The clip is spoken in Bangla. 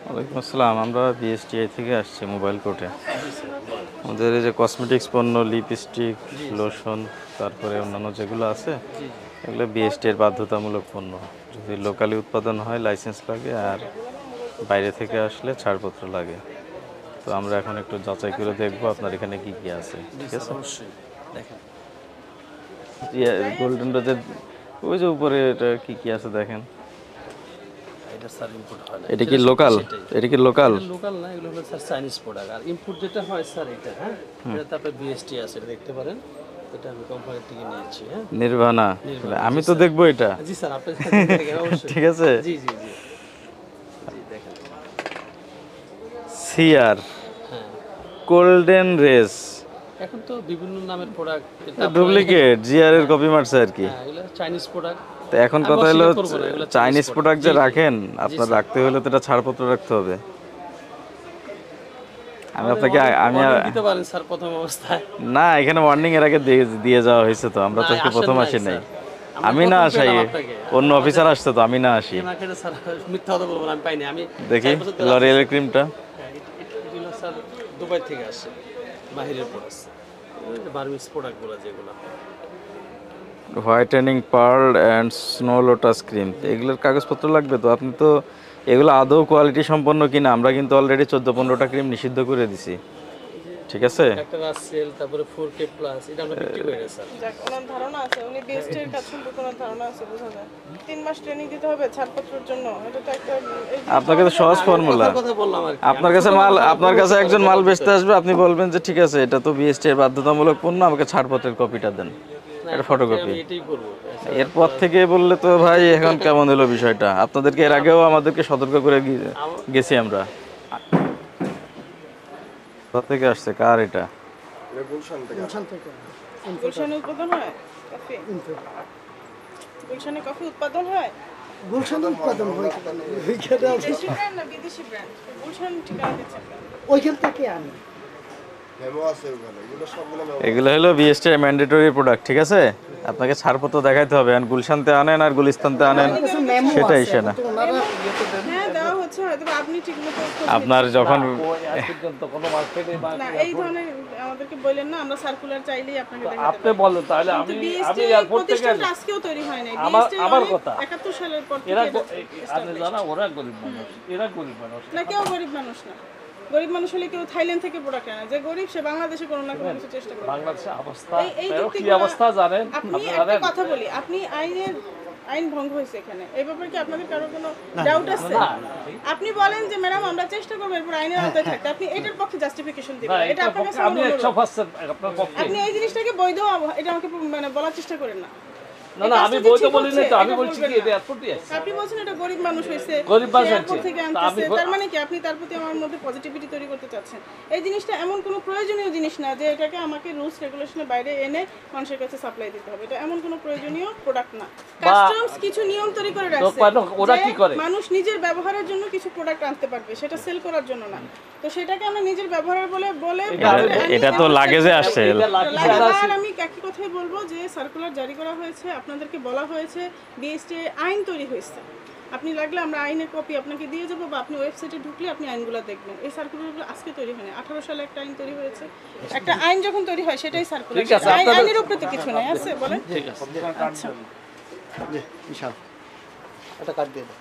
ওয়ালাইকুম আসসালাম। আমরা বিএসটিআই থেকে আসছি মোবাইল কোর্টে। আমাদের এই যে কসমেটিক্স পণ্য, লিপস্টিক, লোশন, তারপরে অন্যান্য যেগুলো আছে এগুলো বিএসটি-এর বাধ্যতামূলক পণ্য। যদি লোকালি উৎপাদন হয় লাইসেন্স লাগে, আর বাইরে থেকে আসলে ছাড়পত্র লাগে। তো আমরা এখন একটু যাচাই করে দেখবো আপনার এখানে কি কি আছে। ঠিক আছে, অবশ্যই দেখেন। গোল্ডেন রোজের ওই যে উপরে এটা কি কি আছে দেখেন। এটা স্যার ইম্পোর্ট হয় না। এটা কি লোকাল? এটা কি লোকাল? লোকাল না, এগুলো হলো স্যার চাইনিজ প্রোডাক্ট। আর ইম্পোর্ট যেটা হয় স্যার এটা, হ্যাঁ, এটা তারপরে বিএসটি আছে, এটা দেখতে পারেন। এটা আমি কোম্পানি থেকে নিয়েছি। হ্যাঁ, নির্বাণা। আমি তো দেখবো এটা। জি স্যার, আপনি দেখেন অবশ্যই। ঠিক আছে, জি জি জি জি দেখেন। সিআর হ্যাঁ, গোল্ডেন রেস এখন তো বিভিন্ন নামের প্রোডাক্ট, ডুপ্লিকেট জিআর এর কপি মারছে আর কি। হ্যাঁ, এগুলো চাইনিজ প্রোডাক্ট। তো এখন কথা হলো চাইনিজ প্রোডাক্ট যে রাখেন, আপনার রাখতে হলে তো এটা ছাড়পত্র রাখতে হবে। আমি আপনাকে দিতে পারেন স্যার প্রথম অবস্থায়। না, এখানে ওয়ার্নিং এর আগে দিয়ে যাওয়া হয়েছে তো, আমরা তো আজকে প্রথম আসি নাই। আমি না আসি, অন্য অফিসার আসছে তো, আমি না আসি। স্যার মিথ্যা কথা বলবো না, আমি পাইনি। আমি দেখি লরিয়েলের ক্রিমটা। এগুলো স্যার দুবাই থেকে আসে, বাহিরের প্রোডাক্ট, বার্মিজ প্রোডাক্টগুলো যেগুলো। Whitening pearl and snow lotus cream, এগুলোর কাগজপত্র লাগবে তো। আপনি তো এগুলো আদৌ কোয়ালিটি সম্পন্ন কিনা, আমরা কিন্তু অলরেডি 14-15টা ক্রিম নিষিদ্ধ করে দিছি। ঠিক আছে, একটা রাসেল, তারপরে 4K প্লাস, এটা আমরা বিক্রি করে স্যার। যাক, ওনার ধারণা আছে, উনি বিএসটির কাজ সম্পর্কে ওনার ধারণা আছে, বোঝা যায়। 3 মাস ট্রেনিং দিতে হবে ছাড়পত্রের জন্য, এটা তো একটা আপনার কাছে সহজ ফর্মুলা। কথা বললাম আর কি। আপনার কাছে একজন মাল বেচতে আসবে, আপনি বলবেন যে ঠিক আছে এটা তো বিএসটি এর বাধ্যতামূলক পণ্য, আমাকে ছাড়পত্রের কপিটা দেন, এটা ফটোকপি। আমি এটাই করব। এরপর থেকে বললে তো ভাই এখন কেমন হলো বিষয়টা। আপনাদেরকে এর আগেও আমাদেরকে সতর্ক করে গেছি আমরা। কোথা থেকে আসছে, কার এটা? গুলশানে উৎপাদন হয় কফি? গুলশানে কফি উৎপাদন হয়? গুলশানে উৎপাদন হয় দেশি ব্র্যান্ড না বিদেশি ব্র্যান্ড? গুলশান ঠিকানা দিচ্ছেন কেন? ওইখান থেকে আনি। এগুলো হলো বিএসটি এর ম্যান্ডেটরি প্রোডাক্ট। ঠিক আছে, আপনাকে ছাড়পত্র দেখাইতে হবে। আর গুলশানতে আনেন আর গুলিস্তানতে আনেন সেটাই সে না। হ্যাঁ, দেওয়া হচ্ছে, হয়তো আপনি ঠিকমতো আপনার যখন কোনো মার্কেটে বা না এই ধরনের আমাদেরকে বললেন না, আমরা সার্কুলার চাইলেই আপনাকে দেখাতে আপনি বলেন, তাহলে আমি এয়ারপোর্ট থেকে প্রতিষ্ঠানটা আজকেও তৈরি হয় নাই। আমার কথা 71 সালের পর এরা থেকে আপনি জানা, ওরা গরিব মানুষ, এরা গরিব মানুষ না, কেউ গরিব মানুষ না। গরিব মানুষ হলে কেউ থাইল্যান্ড থেকে প্রোডাক্ট আনে, যে গরিব সে বাংলাদেশে কোনো না কোনো কিছু চেষ্টা করে। বাংলাদেশের অবস্থা এই কি অবস্থা জানেন আপনি? একটা কথা বলি, আপনি আইন ভঙ্গ হয়েছে এখানে, এই ব্যাপারে কি আপনাদের কারো কোনো ডাউট আছে? আপনি বলেন যে ম্যাডাম আমরা চেষ্টা করব এরপর আইনের আওতায় থাকতে, আপনি এটার পক্ষে জাস্টিফিকেশন দিবেন, এটা আপনার কাছে আমি 100% আপনার পক্ষে। আপনি এই জিনিসটাকে বৈধ, এটা আমাকে মানে বলার চেষ্টা করেন না। না না, আমি বলতে বলি না তো, আমি বলছি কি এটা এয়ারপোর্টই আছে। আপনি বলছেন এটা গরিব মানুষ হয়েছে, গরিব মানুষ এয়ারপোর্ট হয়েছে। থেকে আনতেছে, তার মানে কি আপনি তার প্রতি আমার মধ্যে পজিটিভিটি তৈরি করতে চাচ্ছেন? এই জিনিসটা এমন কোনো প্রয়োজনীয় জিনিস না যে এটাকে আমাকে রুলস রেগুলেশনের বাইরে এনে মানুষের কাছে সাপ্লাই দিতে হবে। এটা এমন কোনো প্রয়োজনীয় প্রোডাক্ট না। কাস্টমস কিছু নিয়ম তৈরি করে রাখছে, ওরা কি করে? মানুষ নিজের ব্যবহারের জন্য কিছু প্রোডাক্ট আনতে পারবে, সেটা সেল করার জন্য না। তো সেটাকে আমরা নিজের ব্যবহারের বলে এটা তো লাগেজে আসছে। আর আমি একই কথাই বলবো যে সার্কুলার জারি করা হয়েছে, আপনাদেরকে বলা হয়েছে, বিএসটি আইন তৈরি হয়েছে। আপনি লাগলে আমরা আইনের কপি আপনাকে দিয়ে যাবো, বা আপনি ওয়েবসাইটে ঢুকলে আপনি আইনগুলো দেখবেন। এই সার্কুলারগুলো আজকে তৈরি হয়নি, 18 সালে একটা আইন তৈরি হয়েছে। একটা আইন যখন তৈরি হয় সেটাই সার্কুলার, আইনের উপরে তো কিছু নাই আছে, বলেন। ঠিক আছে, আচ্ছা, বিশাল একটা কাট দিয়ে দাও।